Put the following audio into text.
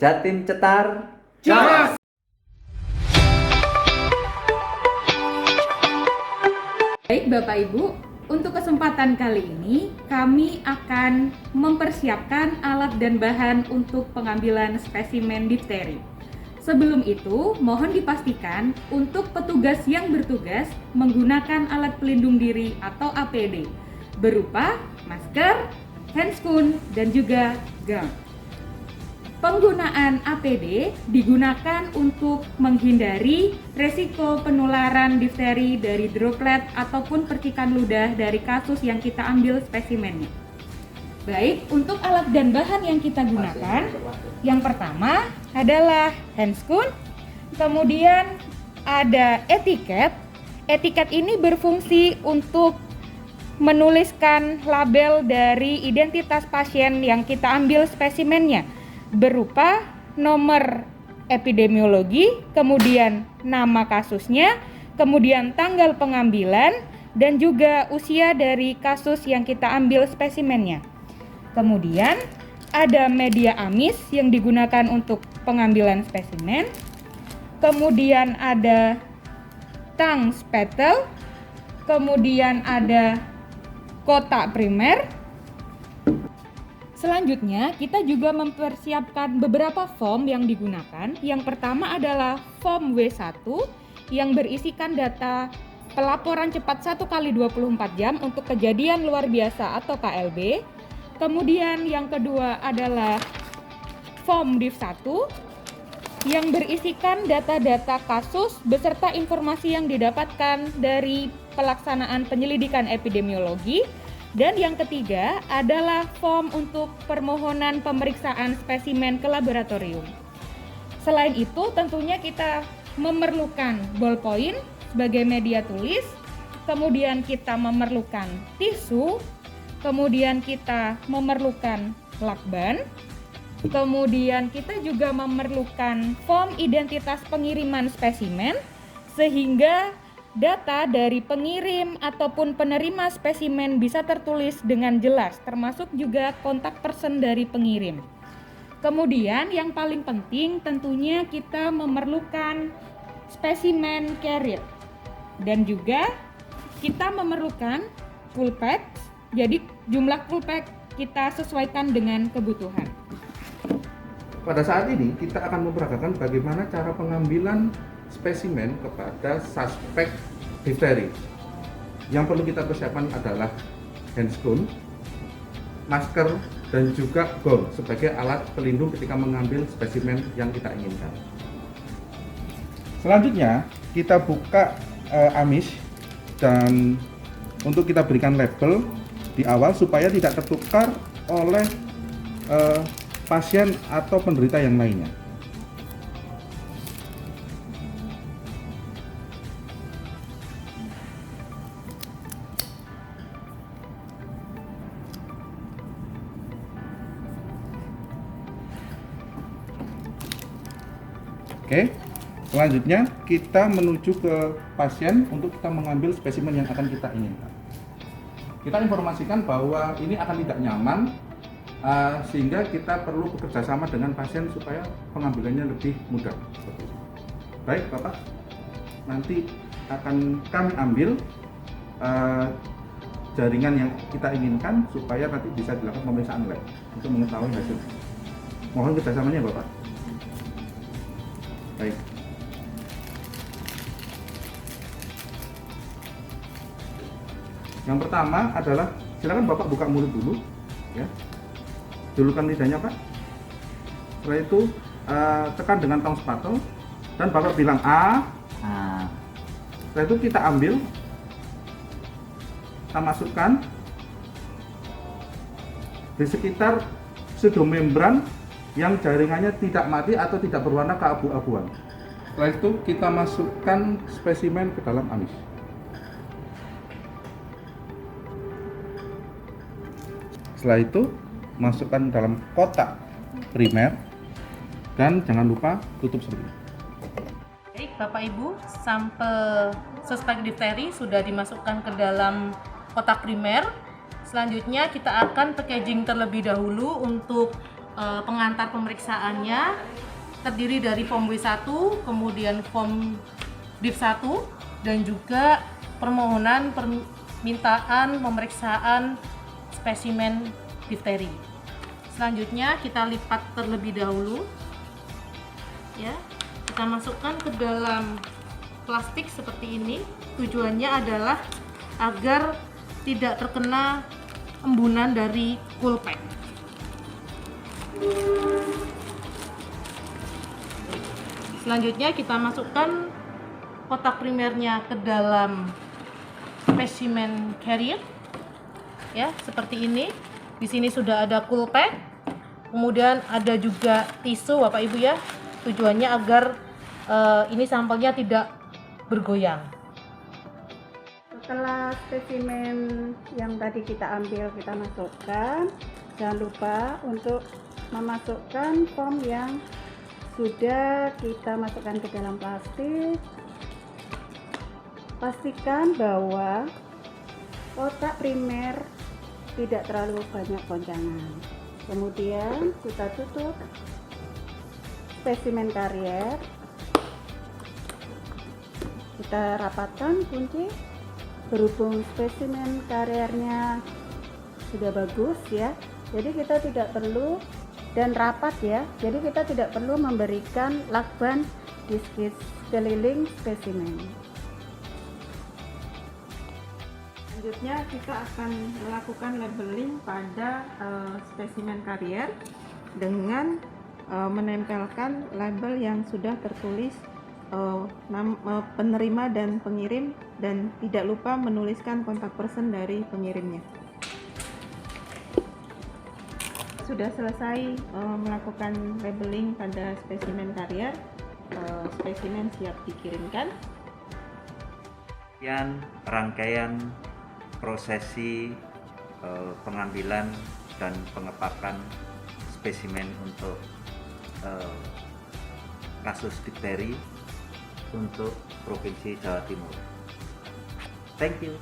Jatim Cetar. Jos! Baik Bapak Ibu, untuk kesempatan kali ini kami akan mempersiapkan alat dan bahan untuk pengambilan spesimen difteri. Sebelum itu, mohon dipastikan untuk petugas yang bertugas menggunakan alat pelindung diri atau APD berupa masker, handscoon, dan juga gown. Penggunaan APD digunakan untuk menghindari resiko penularan difteri dari droplet ataupun percikan ludah dari kasus yang kita ambil spesimennya. Baik, untuk alat dan bahan yang kita gunakan, yang pertama adalah handscoon, kemudian ada etiket. Etiket ini berfungsi untuk menuliskan label dari identitas pasien yang kita ambil spesimennya, berupa nomor epidemiologi, kemudian nama kasusnya, kemudian tanggal pengambilan, dan juga usia dari kasus yang kita ambil spesimennya. Kemudian ada media amis yang digunakan untuk pengambilan spesimen. Kemudian ada tang spatel, kemudian ada kotak primer. Selanjutnya, kita juga mempersiapkan beberapa form yang digunakan. Yang pertama adalah form W1 yang berisikan data pelaporan cepat 1x24 jam untuk kejadian luar biasa atau KLB. Kemudian yang kedua adalah form Div1 yang berisikan data-data kasus beserta informasi yang didapatkan dari pelaksanaan penyelidikan epidemiologi. Dan yang ketiga adalah form untuk permohonan pemeriksaan spesimen ke laboratorium. Selain itu, tentunya kita memerlukan ballpoint sebagai media tulis, kemudian kita memerlukan tisu, kemudian kita memerlukan lakban, kemudian kita juga memerlukan form identitas pengiriman spesimen, sehingga data dari pengirim ataupun penerima spesimen bisa tertulis dengan jelas, termasuk juga kontak person dari pengirim. Kemudian yang paling penting tentunya kita memerlukan spesimen carrier, dan juga kita memerlukan pulpet. Jadi jumlah pulpet kita sesuaikan dengan kebutuhan. Pada saat ini kita akan memperagakan bagaimana cara pengambilan spesimen kepada suspek difteri. Yang perlu kita persiapkan adalah handscoon, masker, dan juga gown sebagai alat pelindung ketika mengambil spesimen yang kita inginkan. Selanjutnya kita buka amis dan untuk kita berikan label di awal supaya tidak tertukar oleh pasien atau penderita yang lainnya. Oke, selanjutnya kita menuju ke pasien untuk kita mengambil spesimen yang akan kita inginkan. Kita informasikan bahwa ini akan tidak nyaman, sehingga kita perlu bekerja sama dengan pasien supaya pengambilannya lebih mudah. Baik Bapak, nanti akan kami ambil jaringan yang kita inginkan supaya nanti bisa dilakukan pemeriksaan lab untuk mengetahui hasil. Mohon kerjasamanya Bapak. Baik. Yang pertama adalah silakan Bapak buka mulut dulu, ya. Dulukan lidahnya Pak. Setelah itu tekan dengan tong spatel dan Bapak bilang A. Setelah itu kita ambil, kita masukkan di sekitar pseudomembran yang jaringannya tidak mati atau tidak berwarna keabu-abuan. Setelah itu kita masukkan spesimen ke dalam amis. Setelah itu masukkan dalam kotak primer dan jangan lupa tutup seperti ini. Baik Bapak Ibu, sampel suspek difteri sudah dimasukkan ke dalam kotak primer. Selanjutnya kita akan packaging terlebih dahulu untuk pengantar pemeriksaannya terdiri dari form W1, kemudian form div 1, dan juga permohonan permintaan pemeriksaan spesimen difteri. Selanjutnya kita lipat terlebih dahulu. Ya, kita masukkan ke dalam plastik seperti ini. Tujuannya adalah agar tidak terkena embunan dari Coolpack. Selanjutnya kita masukkan kotak primernya ke dalam spesimen carrier. Ya, seperti ini. Di sini sudah ada Coolpack. Kemudian ada juga tisu Bapak Ibu ya. Tujuannya agar ini sampelnya tidak bergoyang. Setelah spesimen yang tadi kita ambil kita masukkan, jangan lupa untuk memasukkan form yang sudah kita masukkan ke dalam plastik. Pastikan bahwa kotak primer tidak terlalu banyak goncangan. Kemudian kita tutup spesimen karier, kita rapatkan kunci. Berhubung spesimen kariernya sudah bagus ya, jadi kita tidak perlu dan rapat ya, jadi kita tidak perlu memberikan lakban di sekeliling spesimen. Selanjutnya kita akan melakukan labeling pada spesimen karier dengan menempelkan label yang sudah tertulis penerima dan pengirim, dan tidak lupa menuliskan kontak person dari pengirimnya. Sudah selesai melakukan labeling pada spesimen karier, spesimen siap dikirimkan. Sekian rangkaian prosesi pengambilan dan pengepakan spesimen untuk kasus difteri untuk Provinsi Jawa Timur. Thank you.